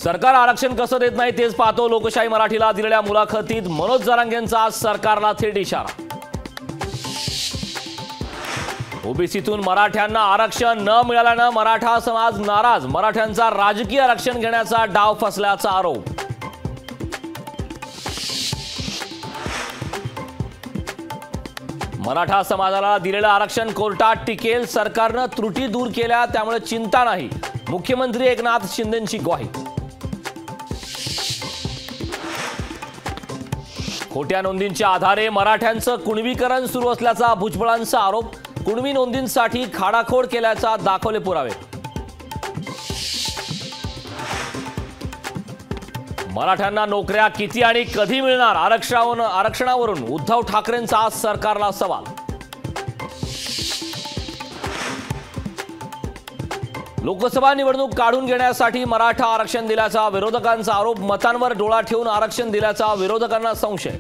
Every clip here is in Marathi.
सरकार आरक्षण कसं देत नाही तेच पाहतो। लोकशाही मराठीला दिलेल्या मुलाखतीत मनोज जरांगेंचा आज सरकारला थेट इशारा। ओबीसीतून मराठ्यांना आरक्षण न मिळाल्यानं मराठा समाज नाराज, मराठ्यांचा राजकीय आरक्षण घेण्याचा डाव फसल्याचा आरोप। मराठा समाजाला दिलेलं आरक्षण कोर्टात टिकेल, सरकारनं त्रुटी दूर केल्या त्यामुळे चिंता नाही, मुख्यमंत्री एकनाथ शिंदेंची ग्वाही। खोट्या नोंदींच्या आधारे मराठ्यांचं कुणबीकरण सुरू असल्याचा भुजबळांचा आरोप, कुणबी नोंदींसाठी खाडाखोड केल्याचा दाखवले पुरावे। मराठ्यांना नोकऱ्या किती आणि कधी मिळणार, आरक्षणावरून उद्धव ठाकरेंचा आज सरकारला सवाल। लोकसभा निवडणूक काढून घेण्यासाठी मराठा आरक्षण दिल्याचा विरोधकांचा आरोप, मतांवर डोळा ठेवून आरक्षण दिल्याचा विरोधकांना संशय।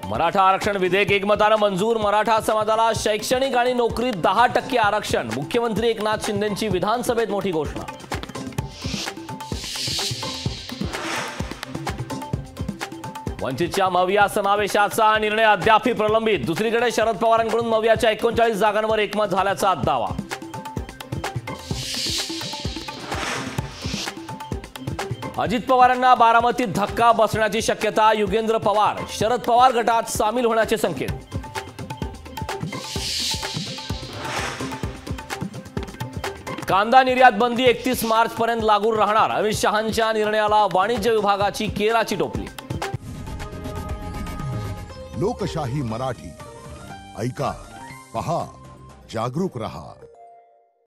मराठा आरक्षण विधेयक एकमतानं मंजूर, मराठा समाजाला शैक्षणिक आणि नोकरीत 10% आरक्षण, मुख्यमंत्री एकनाथ शिंदेंची विधानसभेत मोठी घोषणा। वंचितच्या मविया समावेशाचा निर्णय अद्याप प्रलंबित, दुसरीकडे शरद पवारांकडून मवियाच्या 39 जागांवर एकमत झाल्याचा दावा। अजित पवारांना बारामतीत धक्का बसण्याची शक्यता, युगेंद्र पवार शरद पवार गटात सामील होण्याचे संकेत। कांदा निर्यात बंदी 31 मार्च पर्यंत लागू राहणार, अमित शहांच्या निर्णयाला वाणिज्य विभागाची केराची टोपली। लोकशाही मराठी ऐका, पहा, जागरूक रहा।